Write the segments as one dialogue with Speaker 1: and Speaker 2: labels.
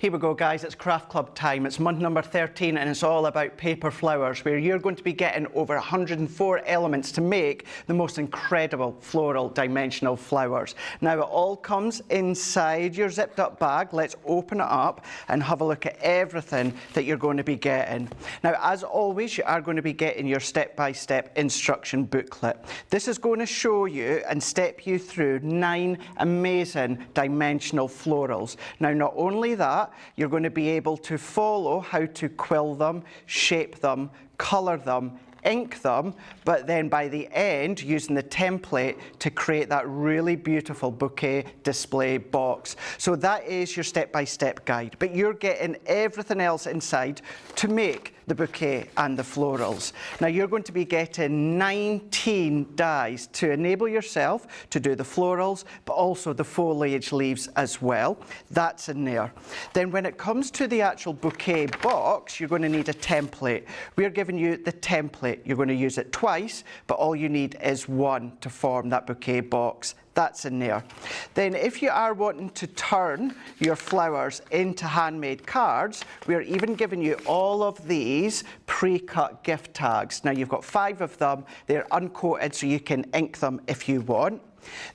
Speaker 1: Here we go, guys, it's Craft Club time. It's month number 13 and it's all about paper flowers, where you're going to be getting over 104 elements to make the most incredible floral dimensional flowers. Now it all comes inside your zipped up bag. Let's open it up and have a look at everything that you're going to be getting. Now, as always, you are going to be getting your step-by-step instruction booklet. This is going to show you and step you through 9 amazing dimensional florals. Now, not only that, you're going to be able to follow how to quill them, shape them, colour them, ink them, but then by the end using the template to create that really beautiful bouquet display box. So that is your step-by-step guide, but you're getting everything else inside to make the bouquet and the florals. Now you're going to be getting 19 dies to enable yourself to do the florals, but also the foliage leaves as well. That's in there. Then when it comes to the actual bouquet box, you're going to need a template. We're giving you the template. You're going to use it twice, but all you need is one to form that bouquet box. That's in there. Then if you are wanting to turn your flowers into handmade cards, we're even giving you all of these pre-cut gift tags. Now you've got 5 of them. They're uncoated, so you can ink them if you want.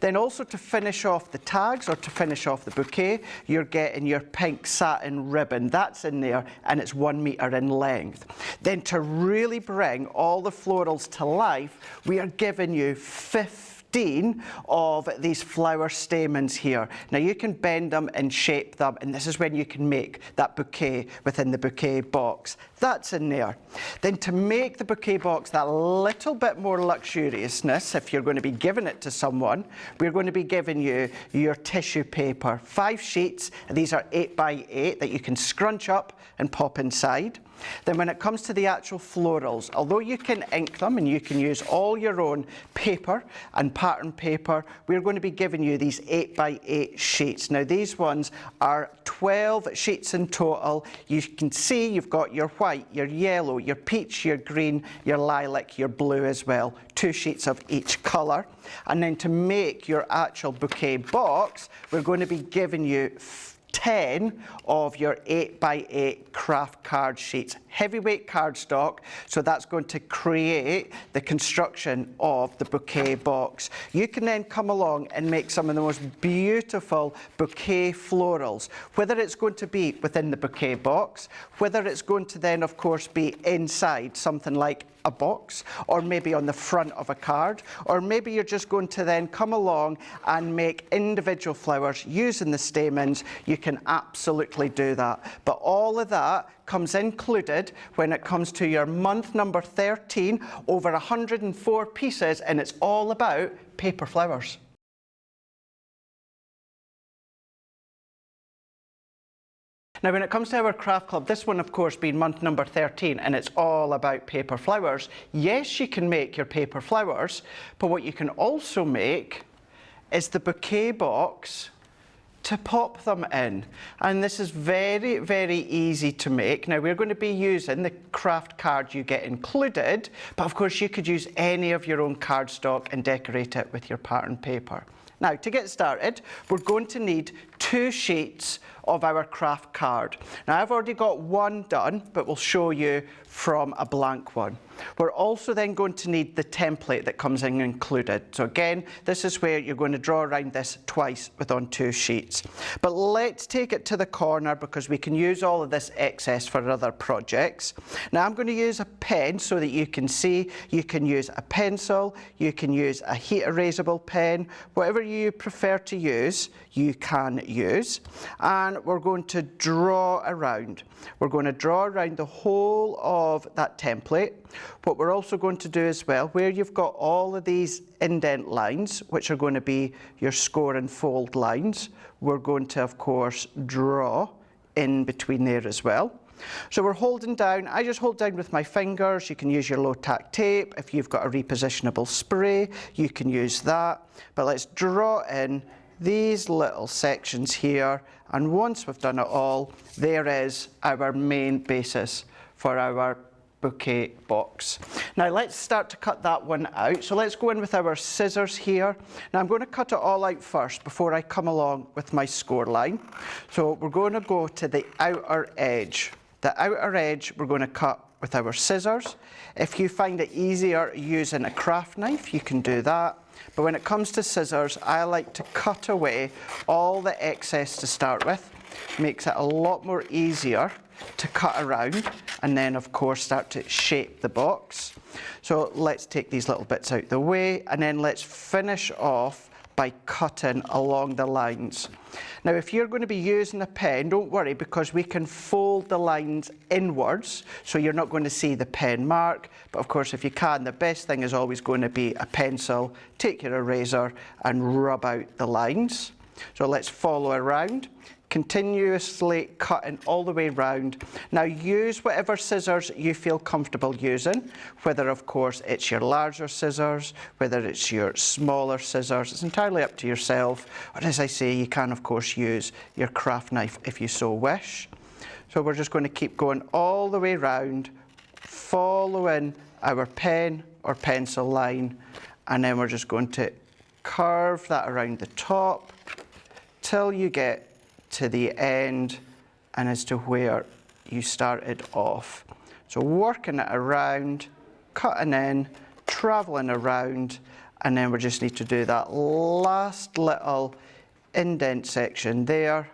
Speaker 1: Then also to finish off the tags or to finish off the bouquet, you're getting your pink satin ribbon. That's in there and it's 1 metre in length. Then to really bring all the florals to life, we are giving you 15 of these flower stamens here. Now you can bend them and shape them, and this is when you can make that bouquet within the bouquet box. That's in there. Then to make the bouquet box that little bit more luxuriousness, if you're going to be giving it to someone, we're going to be giving you your tissue paper. 5 sheets, and these are 8 by 8 that you can scrunch up and pop inside. Then when it comes to the actual florals, although you can ink them and you can use all your own paper and pattern paper, we're going to be giving you these 8 by 8 sheets. Now these ones are 12 sheets in total. You can see you've got your white, your yellow, your peach, your green, your lilac, your blue as well. 2 sheets of each colour. And then to make your actual bouquet box, we're going to be giving you 10 of your 8 by 8 Kraft Card sheets, heavyweight cardstock, so that's going to create the construction of the bouquet box. You can then come along and make some of the most beautiful bouquet florals, whether it's going to be within the bouquet box, whether it's going to then of course be inside something like a box, or maybe on the front of a card, or maybe you're just going to then come along and make individual flowers using the stamens. You can absolutely do that, but all of that comes included when it comes to your month number 13, over 104 pieces, and it's all about paper flowers. Now when it comes to our craft club, this one of course being month number 13, and it's all about paper flowers. Yes, you can make your paper flowers, but what you can also make is the bouquet box to pop them in. And this is very, very easy to make. Now we're going to be using the craft card you get included, but of course you could use any of your own cardstock and decorate it with your pattern paper. Now, to get started, we're going to need 2 sheets of our craft card. Now, I've already got one done, but we'll show you from a blank one. We're also then going to need the template that comes in included. So again, this is where you're going to draw around this twice with on 2 sheets. But let's take it to the corner because we can use all of this excess for other projects. Now I'm going to use a pen so that you can see. You can use a pencil, you can use a heat erasable pen, whatever you prefer to use, you can use. And we're going to draw around. We're going to draw around the whole of that template. What we're also going to do as well, where you've got all of these indent lines, which are going to be your score and fold lines, we're going to, of course, draw in between there as well. So we're holding down, I just hold down with my fingers. You can use your low tack tape. If you've got a repositionable spray, you can use that. But let's draw in these little sections here, and once we've done it all, there is our main basis for our bouquet box. Now let's start to cut that one out. So let's go in with our scissors here. Now I'm going to cut it all out first before I come along with my score line. So we're going to go to the outer edge. The outer edge we're going to cut with our scissors. If you find it easier using a craft knife, you can do that. But when it comes to scissors, I like to cut away all the excess to start with. Makes it a lot more easier to cut around, and then of course start to shape the box. So let's take these little bits out the way, and then let's finish off by cutting along the lines. Now if you're going to be using a pen, don't worry, because we can fold the lines inwards, so you're not going to see the pen mark. But of course, if you can, the best thing is always going to be a pencil. Take your eraser and rub out the lines. So let's follow around, continuously cutting all the way round. Now use whatever scissors you feel comfortable using, whether of course it's your larger scissors, whether it's your smaller scissors, it's entirely up to yourself. Or as I say, you can of course use your craft knife if you so wish. So we're just going to keep going all the way round, following our pen or pencil line, and then we're just going to curve that around the top till you get to the end and as to where you started off. So working it around, cutting in, travelling around, and then we just need to do that last little indent section there,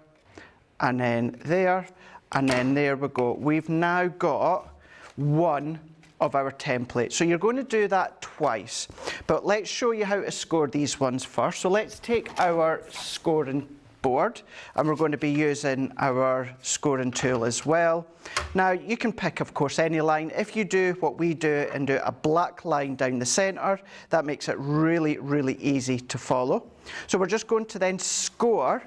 Speaker 1: and then there, and then there we go. We've now got one of our templates. So you're going to do that twice, but let's show you how to score these ones first. So let's take our scoring board, and we're going to be using our scoring tool as well. Now you can pick of course any line. If you do what we do and do a black line down the centre, that makes it really easy to follow. So we're just going to then score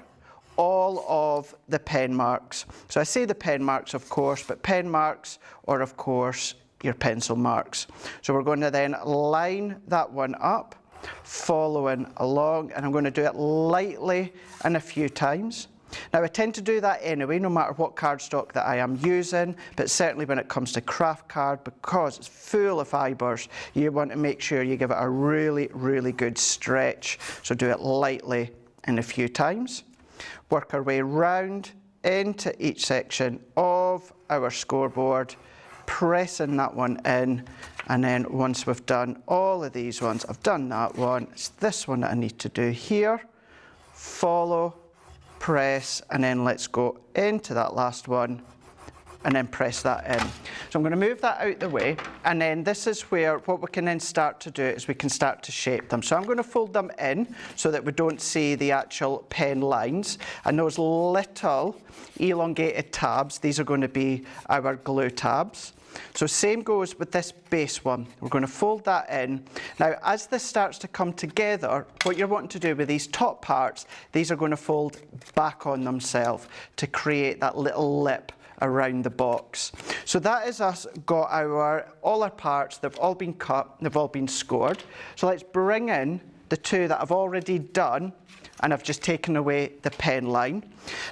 Speaker 1: all of the pen marks. So I say the pen marks of course, but pen marks or of course your pencil marks. So we're going to then line that one up, following along, and I'm going to do it lightly and a few times. Now I tend to do that anyway, no matter what cardstock that I am using, but certainly when it comes to Kraft Card, because it's full of fibres, you want to make sure you give it a really good stretch. So do it lightly and a few times. Work our way round into each section of our scoreboard, pressing that one in, and then once we've done all of these ones, I've done that one, it's this one that I need to do here, follow, press, and then let's go into that last one and then press that in. So I'm going to move that out the way, and then this is where what we can then start to do is we can start to shape them. So I'm going to fold them in so that we don't see the actual pen lines, and those little elongated tabs, these are going to be our glue tabs. So same goes with this base one. We're going to fold that in. Now as this starts to come together, what you're wanting to do with these top parts, these are going to fold back on themselves to create that little lip around the box. So that is us got all our parts, they've all been cut, they've all been scored. So let's bring in the two that I've already done, and I've just taken away the pen line.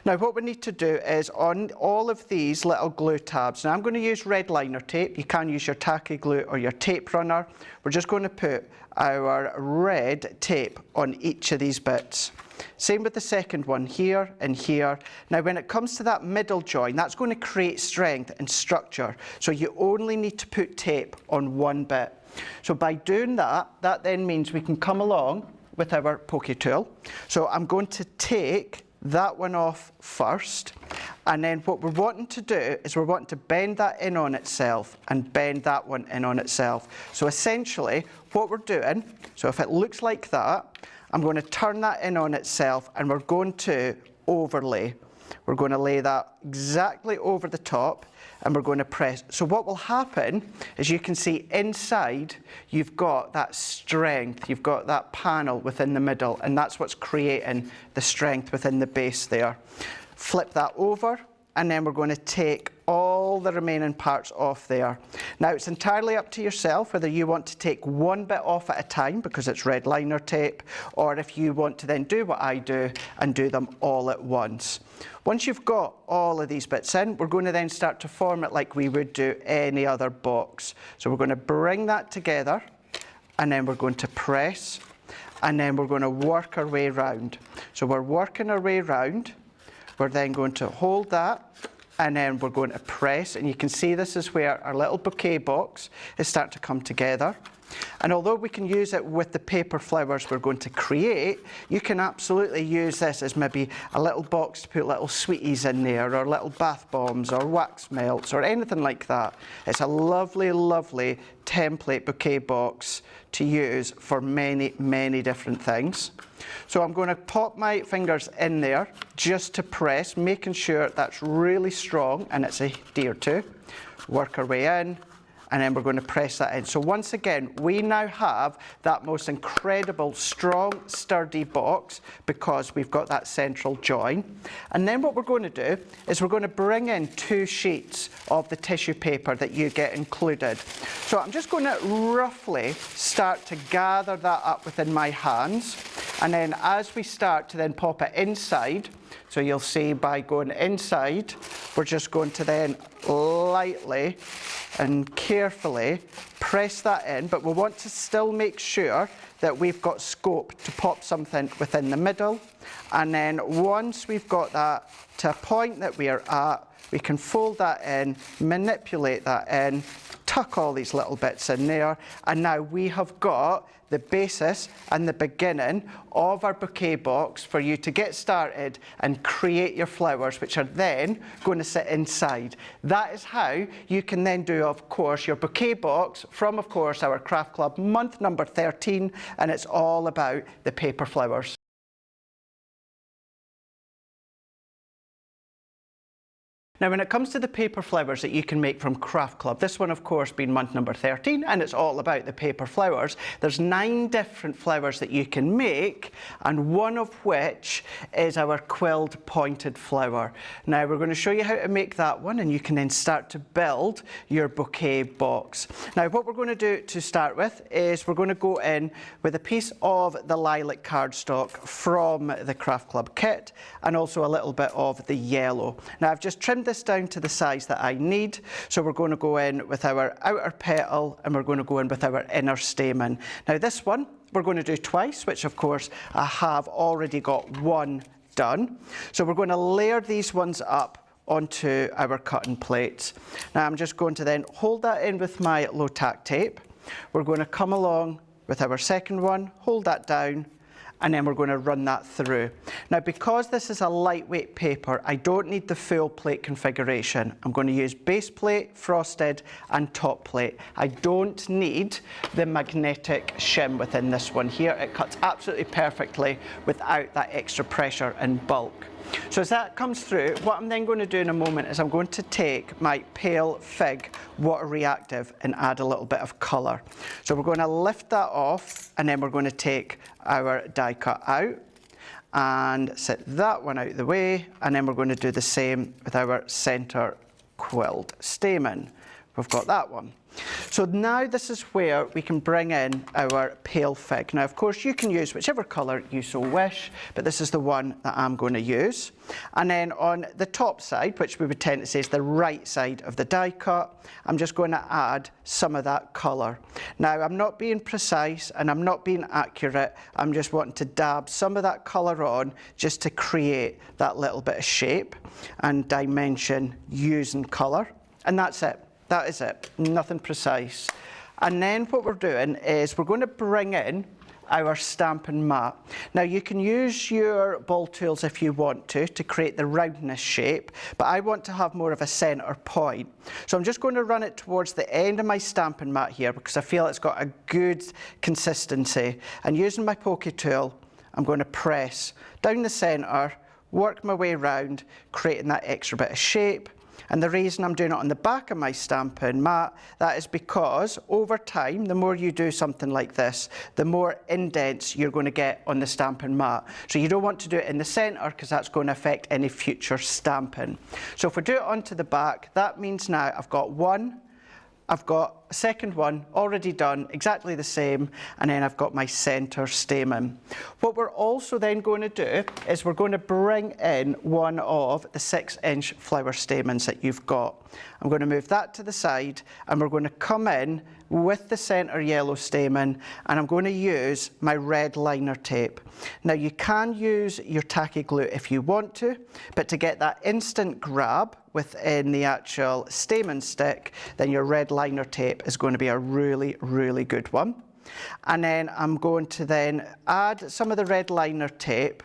Speaker 1: Now what we need to do is on all of these little glue tabs, now I'm going to use red liner tape, you can use your tacky glue or your tape runner. We're just going to put our red tape on each of these bits. Same with the second one here and here. Now when it comes to that middle join, that's going to create strength and structure. So you only need to put tape on one bit. So by doing that, that then means we can come along with our pokey tool. So I'm going to take that one off first, and then what we're wanting to do is we're wanting to bend that in on itself and bend that one in on itself. So essentially what we're doing, so if it looks like that, I'm going to turn that in on itself and we're going to overlay. We're going to lay that exactly over the top and we're going to press. So what will happen is you can see inside you've got that strength, you've got that panel within the middle, and that's what's creating the strength within the base there. Flip that over, and then we're going to take all the remaining parts off there. Now it's entirely up to yourself whether you want to take one bit off at a time because it's red liner tape, or if you want to then do what I do and do them all at once. Once you've got all of these bits in, we're going to then start to form it like we would do any other box. So we're going to bring that together, and then we're going to press, and then we're going to work our way round. So we're working our way round. We're then going to hold that, and then we're going to press, and you can see this is where our little bouquet box is starting to come together. And although we can use it with the paper flowers we're going to create, you can absolutely use this as maybe a little box to put little sweeties in there, or little bath bombs, or wax melts, or anything like that. It's a lovely, lovely template bouquet box to use for many, many different things. So I'm going to pop my fingers in there just to press, making sure that's really strong and it's adhered to. Work our way in, and then we're going to press that in. So once again, we now have that most incredible, strong, sturdy box because we've got that central join. And then what we're going to do is we're going to bring in 2 sheets of the tissue paper that you get included. So I'm just going to roughly start to gather that up within my hands. And then as we start to then pop it inside, so you'll see by going inside, we're just going to then lightly and carefully press that in, but we want to still make sure that we've got scope to pop something within the middle. And then once we've got that to a point that we are at, we can fold that in, manipulate that in, tuck all these little bits in there, and now we have got the basis and the beginning of our bouquet box for you to get started and create your flowers, which are then going to sit inside. That is how you can then do, of course, your bouquet box from, of course, our Craft Club month number 13, and it's all about the paper flowers. Now, when it comes to the paper flowers that you can make from Craft Club, this one, of course, being month number 13, and it's all about the paper flowers. There's 9 different flowers that you can make, and one of which is our quilled pointed flower. Now, we're going to show you how to make that one, and you can then start to build your bouquet box. Now, what we're going to do to start with is we're going to go in with a piece of the lilac cardstock from the Craft Club kit, and also a little bit of the yellow. Now, I've just trimmed this down to the size that I need. So we're going to go in with our outer petal, and we're going to go in with our inner stamen. Now this one we're going to do twice, which of course I have already got one done. So we're going to layer these ones up onto our cutting plates. Now I'm just going to then hold that in with my low tack tape. We're going to come along with our second one, hold that down, and then we're going to run that through. Now, because this is a lightweight paper, I don't need the full plate configuration. I'm going to use base plate, frosted, and top plate. I don't need the magnetic shim within this one here. It cuts absolutely perfectly without that extra pressure and bulk. So as that comes through, what I'm then going to do in a moment is I'm going to take my pale fig water reactive and add a little bit of colour. So we're going to lift that off, and then we're going to take our die cut out and set that one out of the way, and then we're going to do the same with our centre quilled stamen. We've got that one. So now this is where we can bring in our pale fig. Now, of course, you can use whichever colour you so wish, but this is the one that I'm going to use. And then on the top side, which we would tend to say is the right side of the die cut, I'm just going to add some of that colour. Now, I'm not being precise and I'm not being accurate. I'm just wanting to dab some of that colour on just to create that little bit of shape and dimension using colour. And that's it. That is it, nothing precise. And then what we're doing is we're going to bring in our stamping mat. Now you can use your ball tools if you want to create the roundness shape, but I want to have more of a centre point. So I'm just going to run it towards the end of my stamping mat here because I feel it's got a good consistency. And using my poke tool, I'm going to press down the centre, work my way round, creating that extra bit of shape. And the reason I'm doing it on the back of my stamping mat, that is because over time, the more you do something like this, the more indents you're going to get on the stamping mat. So you don't want to do it in the centre because that's going to affect any future stamping. So if we do it onto the back, that means now I've got one, I've got a second one already done, exactly the same, and then I've got my centre stamen. What we're also then going to do is we're going to bring in one of the 6-inch flower stamens that you've got. I'm going to move that to the side, and we're going to come in with the centre yellow stamen, and I'm going to use my red liner tape. Now you can use your tacky glue if you want to, but to get that instant grab within the actual stamen stick, then your red liner tape is going to be a really, really good one. And then I'm going to then add some of the red liner tape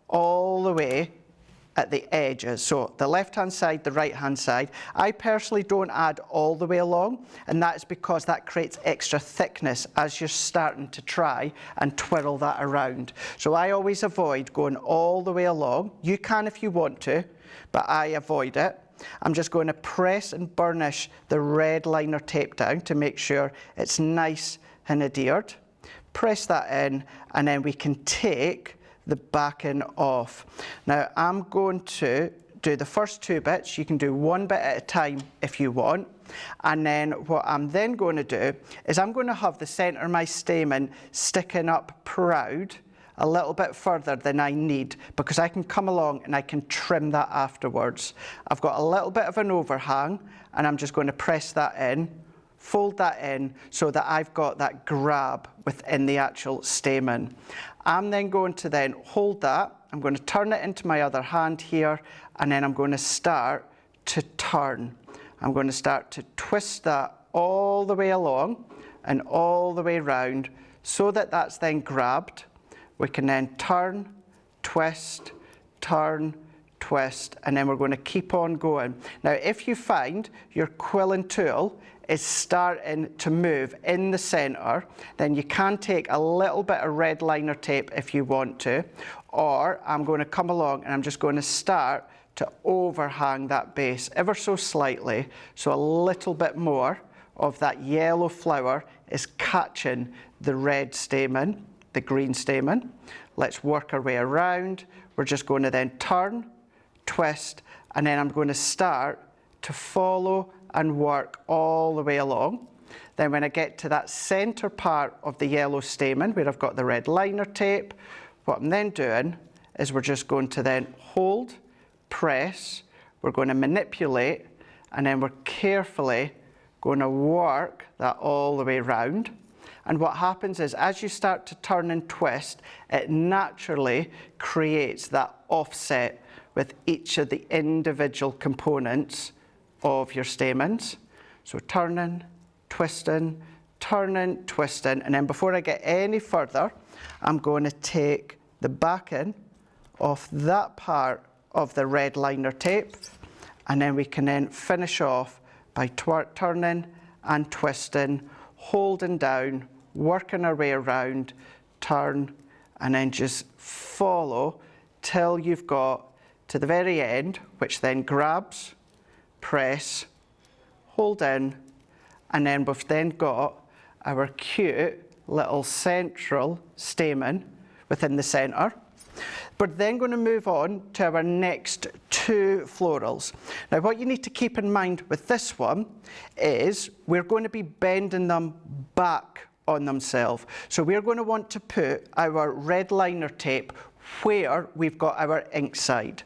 Speaker 1: all the way at the edges. So the left-hand side, the right-hand side. I personally don't add all the way along, and that is because that creates extra thickness as you're starting to try and twirl that around. So I always avoid going all the way along. You can if you want to, but I avoid it. I'm just going to press and burnish the red liner tape down to make sure it's nice and adhered. Press that in, and then we can take the backing off. Now I'm going to do the first two bits. You can do one bit at a time if you want. And then what I'm then going to do is I'm going to have the centre of my stamen sticking up proud a little bit further than I need, because I can come along and I can trim that afterwards. I've got a little bit of an overhang, and I'm just going to press that in, fold that in so that I've got that grab within the actual stamen. I'm then going to then hold that. I'm going to turn it into my other hand here, and then I'm going to start to turn. I'm going to start to twist that all the way along and all the way round so that that's then grabbed. We can then turn, twist, and then we're going to keep on going. Now, if you find your quilling tool is starting to move in the centre, then you can take a little bit of red liner tape if you want to, or I'm going to come along and I'm just going to start to overhang that base ever so slightly, so a little bit more of that yellow flower is catching the red stamen, the green stamen. Let's work our way around. We're just going to then turn, twist, and then I'm going to start to follow and work all the way along. Then when I get to that centre part of the yellow stamen where I've got the red liner tape, what I'm then doing is we're just going to then hold, press, we're going to manipulate, and then we're carefully going to work that all the way round. And what happens is as you start to turn and twist, it naturally creates that offset with each of the individual components of your stamens. So turning, twisting, and then before I get any further, I'm going to take the backing off that part of the red liner tape, and then we can then finish off by turning and twisting, holding down, working our way around, turn, and then just follow till you've got to the very end, which then grabs, press, hold in, and then we've then got our cute little central stamen within the centre. We're then going to move on to our next two florals. Now what you need to keep in mind with this one is we're going to be bending them back on themselves. So we're going to want to put our red liner tape where we've got our ink side.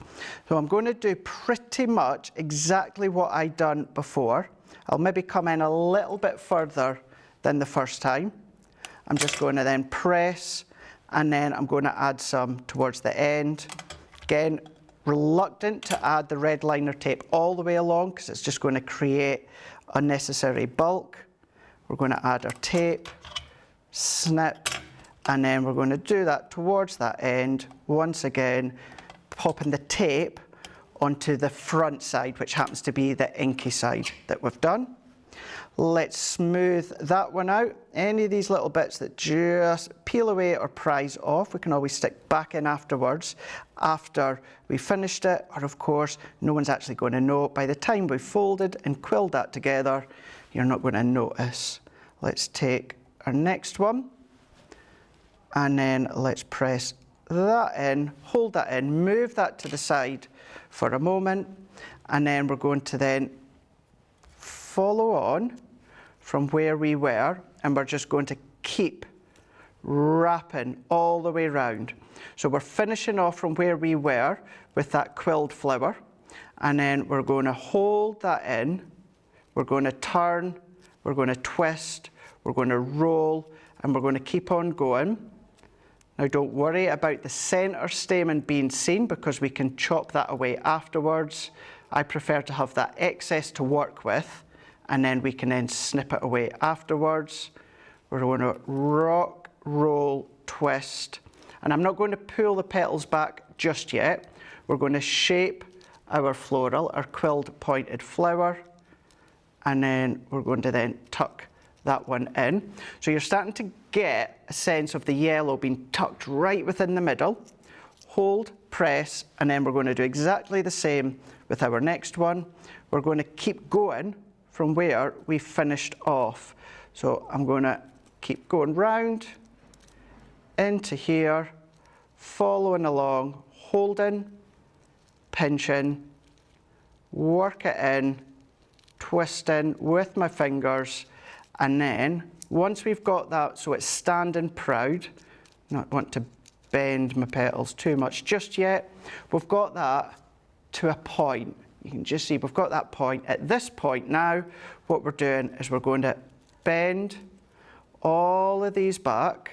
Speaker 1: So I'm going to do pretty much exactly what I done before. I'll maybe come in a little bit further than the first time. I'm just going to then press, and then I'm going to add some towards the end. Again, reluctant to add the red liner tape all the way along because it's just going to create unnecessary bulk. We're going to add our tape, snip, and then we're going to do that towards that end, once again, popping the tape onto the front side, which happens to be the inky side that we've done. Let's smooth that one out. Any of these little bits that just peel away or prise off, we can always stick back in afterwards after we finished it, or of course, no one's actually going to know. By the time we've folded and quilled that together, you're not going to notice. Let's take our next one, and then let's press that in, hold that in, move that to the side for a moment, and then we're going to then follow on from where we were, and we're just going to keep wrapping all the way round. So we're finishing off from where we were with that quilled flower, and then we're going to hold that in, we're going to turn, we're going to twist, we're going to roll, and we're going to keep on going. Now don't worry about the centre stamen being seen, because we can chop that away afterwards. I prefer to have that excess to work with, and then we can then snip it away afterwards. We're going to rock, roll, twist, and I'm not going to pull the petals back just yet. We're going to shape our floral, our quilled pointed flower, and then we're going to then tuck that one in. So you're starting to get a sense of the yellow being tucked right within the middle. Hold, press, and then we're going to do exactly the same with our next one. We're going to keep going from where we finished off. So I'm going to keep going round into here, following along, holding, pinching, work it in, twisting with my fingers, and then once we've got that so it's standing proud, not want to bend my petals too much just yet, we've got that to a point. You can just see we've got that point. At this point now, what we're doing is we're going to bend all of these back,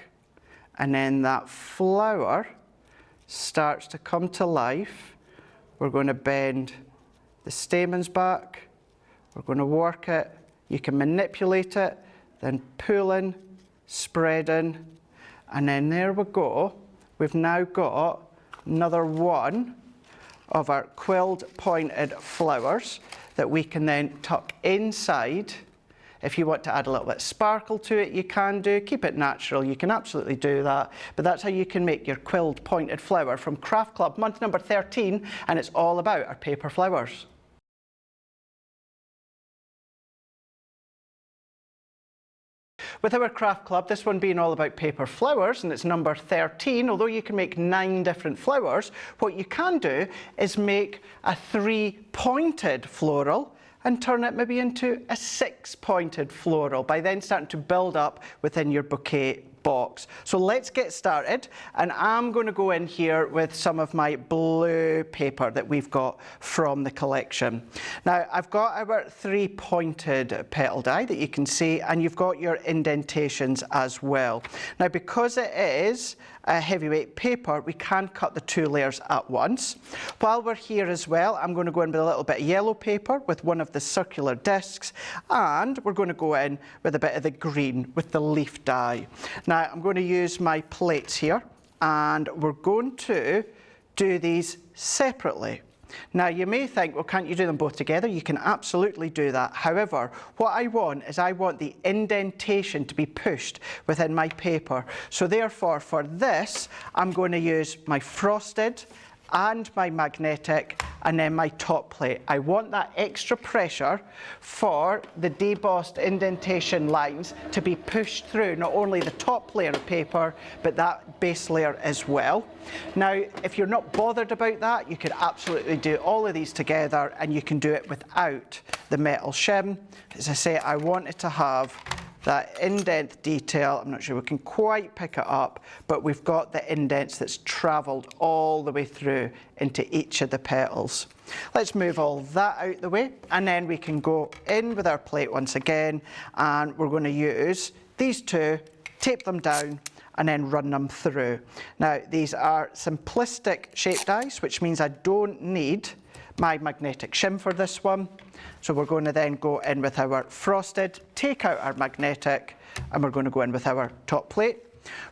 Speaker 1: and then that flower starts to come to life. We're going to bend the stamens back. We're going to work it. You can manipulate it, then pulling, spreading, and then there we go. We've now got another one of our quilled pointed flowers that we can then tuck inside. If you want to add a little bit of sparkle to it, you can do. Keep it natural, you can absolutely do that. But that's how you can make your quilled pointed flower from Craft Club, month number 13, and it's all about our paper flowers. With our Craft Club, this one being all about paper flowers, and it's number 13, although you can make 9 different flowers, what you can do is make a 3-pointed floral and turn it maybe into a 6-pointed floral by then starting to build up within your bouquet box. So let's get started, and I'm going to go in here with some of my blue paper that we've got from the collection. Now I've got our 3-pointed petal die that you can see, and you've got your indentations as well. Now because it is a heavyweight paper, we can cut the 2 layers at once. While we're here as well, I'm going to go in with a little bit of yellow paper with one of the circular discs, and we're going to go in with a bit of the green with the leaf die. Now I'm going to use my plates here, and we're going to do these separately. Now you may think, well, can't you do them both together? You can absolutely do that. However, what I want is I want the indentation to be pushed within my paper. So therefore for this, I'm going to use my frosted and my magnetic, and then my top plate. I want that extra pressure for the debossed indentation lines to be pushed through not only the top layer of paper, but that base layer as well. Now, if you're not bothered about that, you could absolutely do all of these together, and you can do it without the metal shim. As I say, I want it to have that indent detail. I'm not sure we can quite pick it up, but we've got the indents that's travelled all the way through into each of the petals. Let's move all that out the way, and then we can go in with our plate once again, and we're going to use these two, tape them down, and then run them through. Now, these are simplistic shape dies, which means I don't need my magnetic shim for this one. So we're going to then go in with our frosted, take out our magnetic, and we're going to go in with our top plate.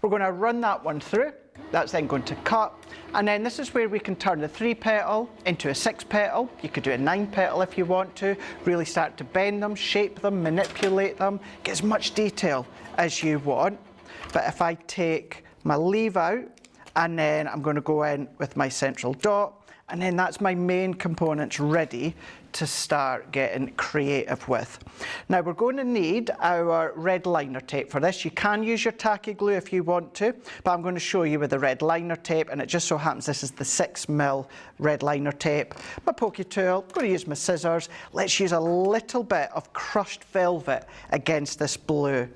Speaker 1: We're going to run that one through. That's then going to cut, And then this is where we can turn the 3-petal into a 6-petal. You could do a 9-petal if you want to. Really start to bend them, shape them, manipulate them, get as much detail as you want. But if I take my leaf out, and then I'm going to go in with my central dot, and then that's my main components ready to start getting creative with. Now we're going to need our red liner tape for this. You can use your tacky glue if you want to, but I'm going to show you with the red liner tape, and it just so happens this is the 6mm red liner tape. My pokey tool, I'm going to use my scissors. Let's use a little bit of crushed velvet against this blue.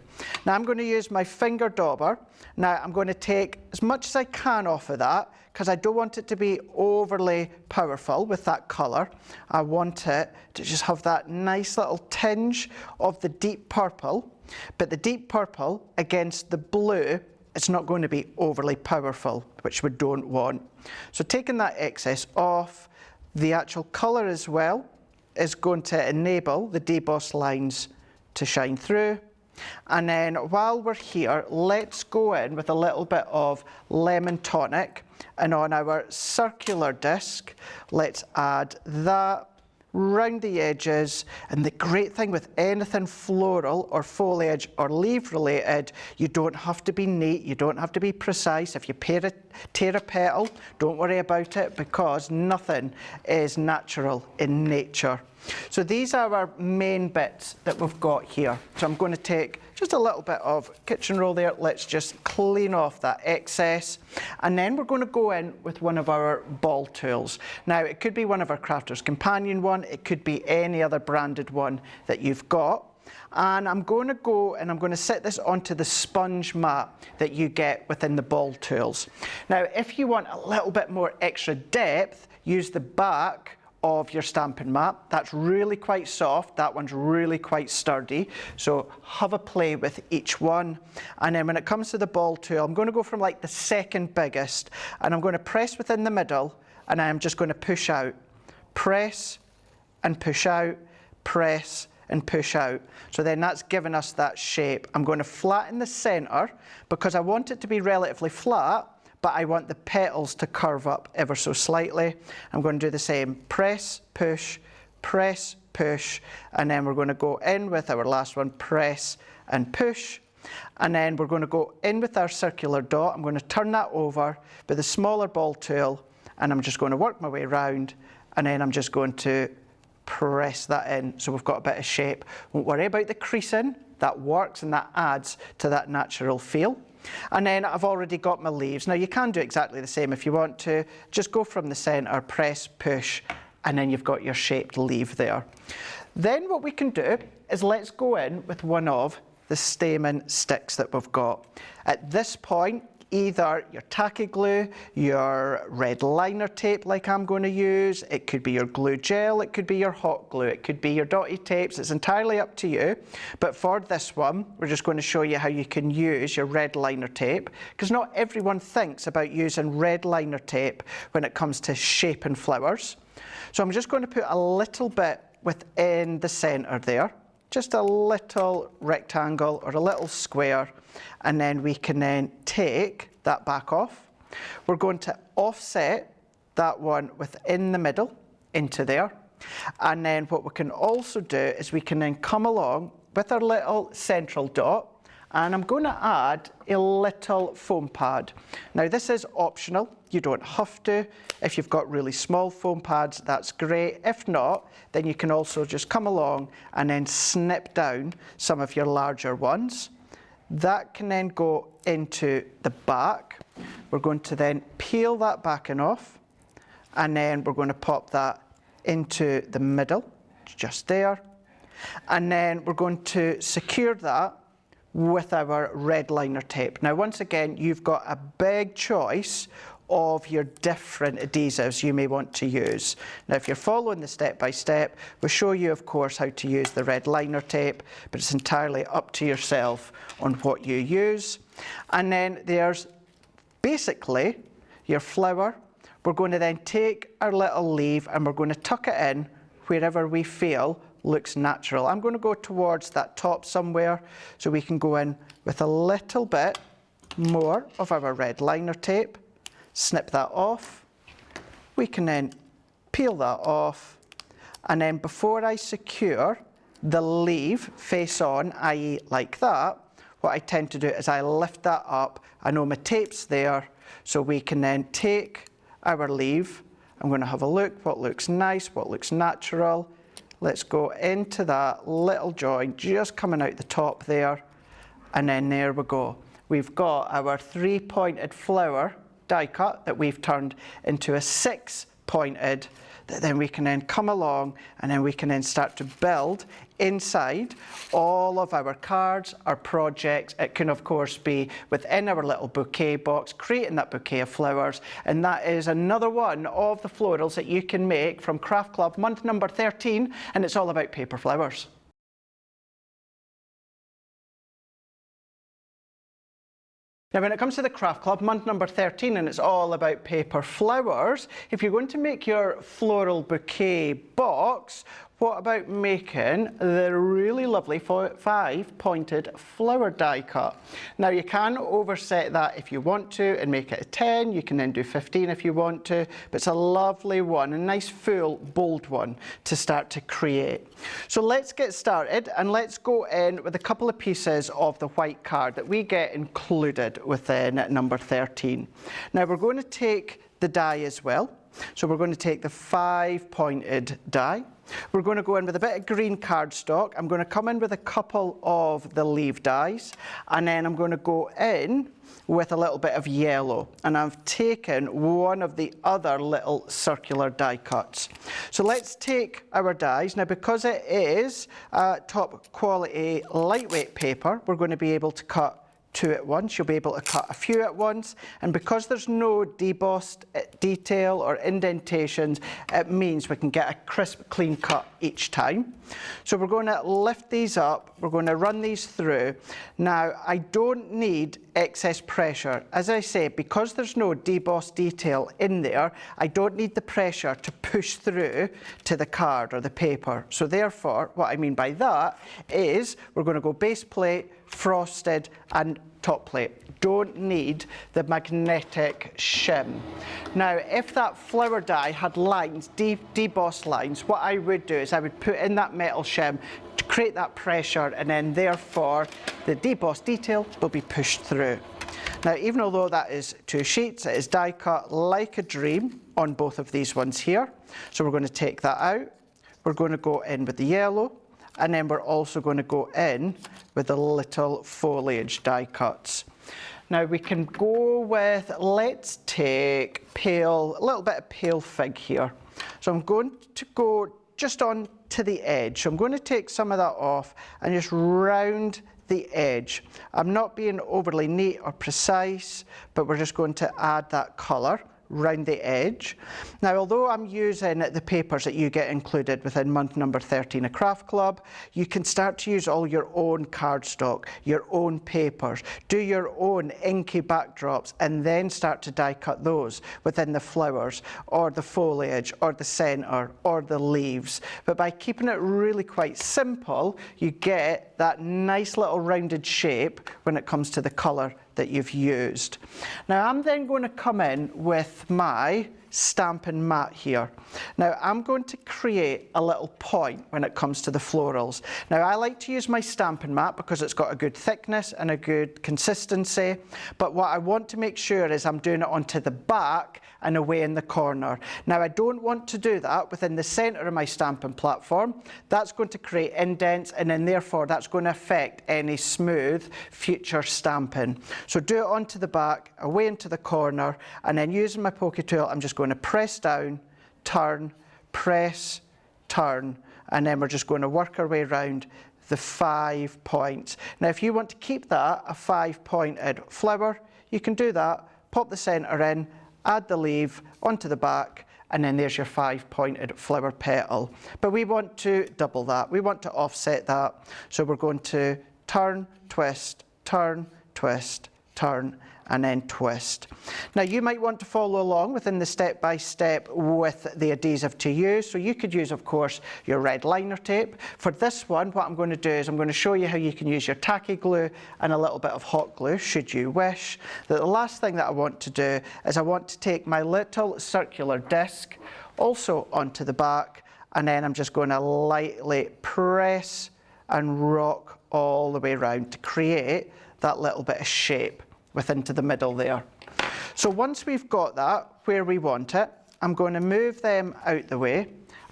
Speaker 1: Now I'm going to use my finger dauber. Now I'm going to take as much as I can off of that, because I don't want it to be overly powerful with that colour. I want it to just have that nice little tinge of the deep purple, but the deep purple against the blue, it's not going to be overly powerful, which we don't want. So taking that excess off, the actual colour as well is going to enable the deboss lines to shine through. And then while we're here, let's go in with a little bit of lemon tonic, and on our circular disc, let's add that round the edges. And the great thing with anything floral or foliage or leaf related, you don't have to be neat, you don't have to be precise. If you tear a petal, don't worry about it, because nothing is natural in nature. So these are our main bits that we've got here. So I'm going to take just a little bit of kitchen roll there. Let's just clean off that excess. And then we're going to go in with one of our ball tools. Now, it could be one of our Crafter's Companion one. It could be any other branded one that you've got. And I'm going to go and I'm going to set this onto the sponge mat that you get within the ball tools. Now, if you want a little bit more extra depth, use the back of your stamping mat. That's really quite soft. That one's really quite sturdy. So have a play with each one. And then when it comes to the ball tool, I'm going to go from like the second biggest, and I'm going to press within the middle, and I'm just going to push out. Press and push out, press and push out. So then that's given us that shape. I'm going to flatten the center because I want it to be relatively flat, but I want the petals to curve up ever so slightly. I'm going to do the same. Press, push, and then we're going to go in with our last one, press and push. And then we're going to go in with our circular dot. I'm going to turn that over with a smaller ball tool, and I'm just going to work my way around, and then I'm just going to press that in so we've got a bit of shape. Won't worry about the creasing. That works and that adds to that natural feel. And then I've already got my leaves. Now you can do exactly the same if you want to. Just go from the center, press, push, and then you've got your shaped leaf there. Then what we can do is let's go in with one of the stamen sticks that we've got. At this point, either your tacky glue, your red liner tape like I'm going to use, it could be your glue gel, it could be your hot glue, it could be your dotty tapes, it's entirely up to you. But for this one, we're just going to show you how you can use your red liner tape, because not everyone thinks about using red liner tape when it comes to shaping flowers. So I'm just going to put a little bit within the center there, just a little rectangle or a little square, and then we can then take that back off. We're going to offset that one within the middle into there. And then what we can also do is we can then come along with our little central dot, and I'm going to add a little foam pad. Now this is optional, you don't have to. If you've got really small foam pads, that's great. If not, then you can also just come along and then snip down some of your larger ones. That can then go into the back. We're going to then peel that backing off, and then we're going to pop that into the middle, just there. And then we're going to secure that with our red liner tape. Now, once again, you've got a big choice of your different adhesives you may want to use. Now, if you're following the step-by-step, we'll show you, of course, how to use the red liner tape, but it's entirely up to yourself on what you use. And then there's basically your flower. We're going to then take our little leaf and we're going to tuck it in wherever we feel looks natural. I'm going to go towards that top somewhere, so we can go in with a little bit more of our red liner tape, snip that off. We can then peel that off, and then before I secure the leaf face on, i.e. like that, what I tend to do is I lift that up. I know my tape's there, so we can then take our leaf. I'm going to have a look, what looks nice, what looks natural. Let's go into that little joint, just coming out the top there, and then there we go. We've got our 3-pointed flower die cut that we've turned into a 6-pointed, that then we can then come along and then we can then start to build inside all of our cards, our projects. It can of course be within our little bouquet box, creating that bouquet of flowers, and that is another one of the florals that you can make from Craft Club month number 13, and it's all about paper flowers. Now when it comes to the Craft Club, month number 13, and it's all about paper flowers, if you're going to make your floral bouquet box, what about making the really lovely 5-pointed flower die cut? Now you can overset that if you want to and make it a 10, you can then do 15 if you want to, but it's a lovely one, a nice full bold one to start to create. So let's get started and let's go in with a couple of pieces of the white card that we get included within number 13. Now we're going to take the die as well. So we're going to take the 5-pointed die. We're going to go in with a bit of green cardstock. I'm going to come in with a couple of the leaf dies, and then I'm going to go in with a little bit of yellow, and I've taken one of the other little circular die cuts. So let's take our dies. Now because it is top quality lightweight paper, we're going to be able to cut 2 at once. You'll be able to cut a few at once, and because there's no debossed detail or indentations, it means we can get a crisp, clean cut each time. So we're going to lift these up, we're going to run these through. Now I don't need excess pressure. As I say, because there's no debossed detail in there, I don't need the pressure to push through to the card or the paper. So therefore, what I mean by that is we're going to go base plate, frosted and top plate. Don't need the magnetic shim. Now if that flower die had lines, debossed lines, what I would do is I would put in that metal shim to create that pressure, and then therefore the debossed detail will be pushed through. Now even although that is 2 sheets, it is die cut like a dream on both of these ones here. So we're going to take that out. We're going to go in with the yellow, and then we're also going to go in with the little foliage die cuts. Now we can go with, let's take pale, a little bit of pale fig here. So I'm going to go just on to the edge. So I'm going to take some of that off and just round the edge. I'm not being overly neat or precise, but we're just going to add that colour round the edge. Now although I'm using the papers that you get included within month number 13 of Craft Club, you can start to use all your own cardstock, your own papers, do your own inky backdrops, and then start to die cut those within the flowers or the foliage or the centre or the leaves. But by keeping it really quite simple, you get that nice little rounded shape when it comes to the colour that you've used. Now I'm then going to come in with my Stampin' mat here. Now I'm going to create a little point when it comes to the florals. Now I like to use my Stampin' mat because it's got a good thickness and a good consistency, but what I want to make sure is I'm doing it onto the back and away in the corner. Now I don't want to do that within the centre of my stamping platform. That's going to create indents, and then therefore that's going to affect any smooth future stamping. So do it onto the back, away into the corner, and then using my poke tool I'm just going to press down, turn, press, turn, and then we're just going to work our way around the 5 points. Now if you want to keep that a 5-pointed flower, you can do that, pop the centre in, add the leaf onto the back, and then there's your 5-pointed flower petal. But we want to double that, we want to offset that, so we're going to turn, twist, turn, twist, turn, and then twist. Now you might want to follow along within the step-by-step with the adhesive to use. So you could use, of course, your red liner tape. For this one, what I'm going to do is I'm going to show you how you can use your tacky glue and a little bit of hot glue, should you wish. The last thing that I want to do is I want to take my little circular disc also onto the back, and then I'm just going to lightly press and rock all the way around to create that little bit of shape into the middle there. So once we've got that where we want it, I'm going to move them out the way,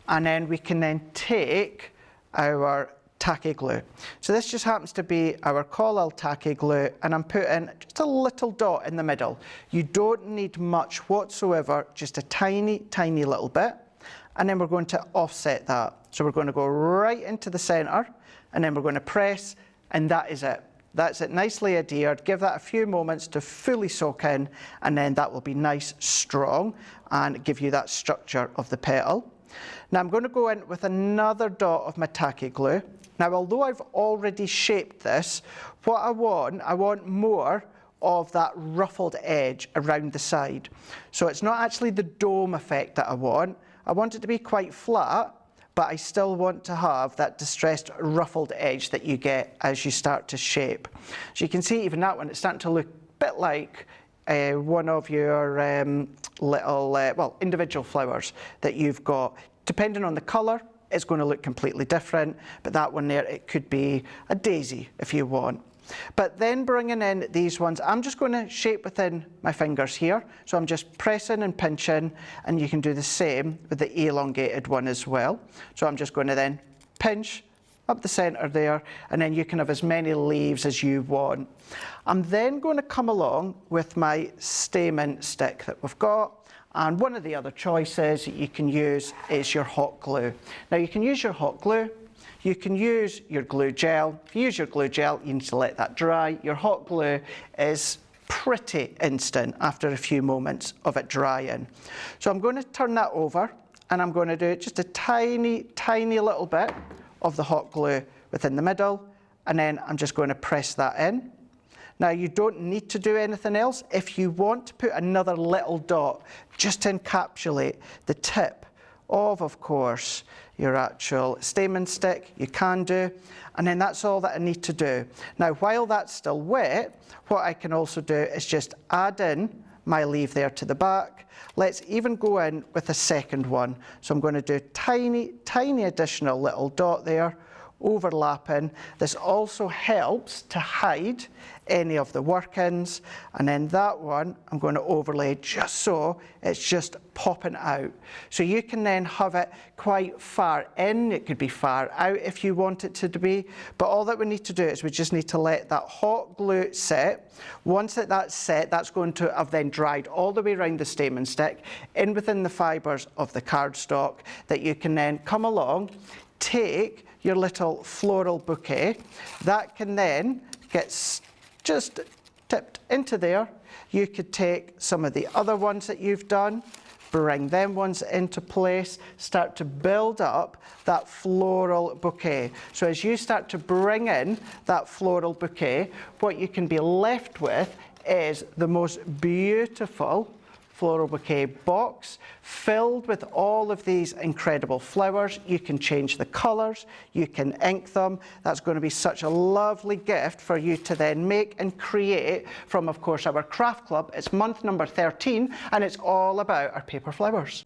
Speaker 1: and then we can then take our tacky glue. So this just happens to be our Collall tacky glue, and I'm putting just a little dot in the middle. You don't need much whatsoever, just a tiny, tiny little bit, and then we're going to offset that. So we're going to go right into the centre, and then we're going to press, and that is it. That's it, nicely adhered. Give that a few moments to fully soak in, and then that will be nice, strong, and give you that structure of the petal. Now I'm going to go in with another dot of my tacky glue. Now, although I've already shaped this, what I want more of that ruffled edge around the side. So it's not actually the dome effect that I want. I want it to be quite flat, but I still want to have that distressed ruffled edge that you get as you start to shape. So you can see even that one, it's starting to look a bit like one of your little, individual flowers that you've got. Depending on the colour, it's going to look completely different, but that one there, it could be a daisy if you want. But then bringing in these ones, I'm just going to shape within my fingers here. So I'm just pressing and pinching, and you can do the same with the elongated one as well. So I'm just going to then pinch up the centre there, and then you can have as many leaves as you want. I'm then going to come along with my stamen stick that we've got. And one of the other choices that you can use is your hot glue. Now you can use your hot glue, you can use your glue gel. If you use your glue gel, you need to let that dry. Your hot glue is pretty instant after a few moments of it drying. So I'm going to turn that over, and I'm going to do just a tiny, tiny little bit of the hot glue within the middle, and then I'm just going to press that in. Now you don't need to do anything else. If you want to put another little dot just to encapsulate the tip of course, your actual stamen stick, you can do, and then that's all that I need to do. Now while that's still wet, what I can also do is just add in my leaf there to the back. Let's even go in with a second one. So I'm going to do tiny, tiny additional little dot there, overlapping. This also helps to hide any of the workings, and then that one I'm going to overlay just so it's just popping out. So you can then have it quite far in, it could be far out if you want it to be, but all that we need to do is we just need to let that hot glue set. Once that's set, that's going to have then dried all the way around the stamen stick, in within the fibres of the cardstock, that you can then come along, take your little floral bouquet, that can then get just tipped into there. You could take some of the other ones that you've done, bring them ones into place, start to build up that floral bouquet. So as you start to bring in that floral bouquet, what you can be left with is the most beautiful floral bouquet box filled with all of these incredible flowers. You can change the colours, you can ink them. That's going to be such a lovely gift for you to then make and create from, of course, our craft club. It's month number 13, and it's all about our paper flowers.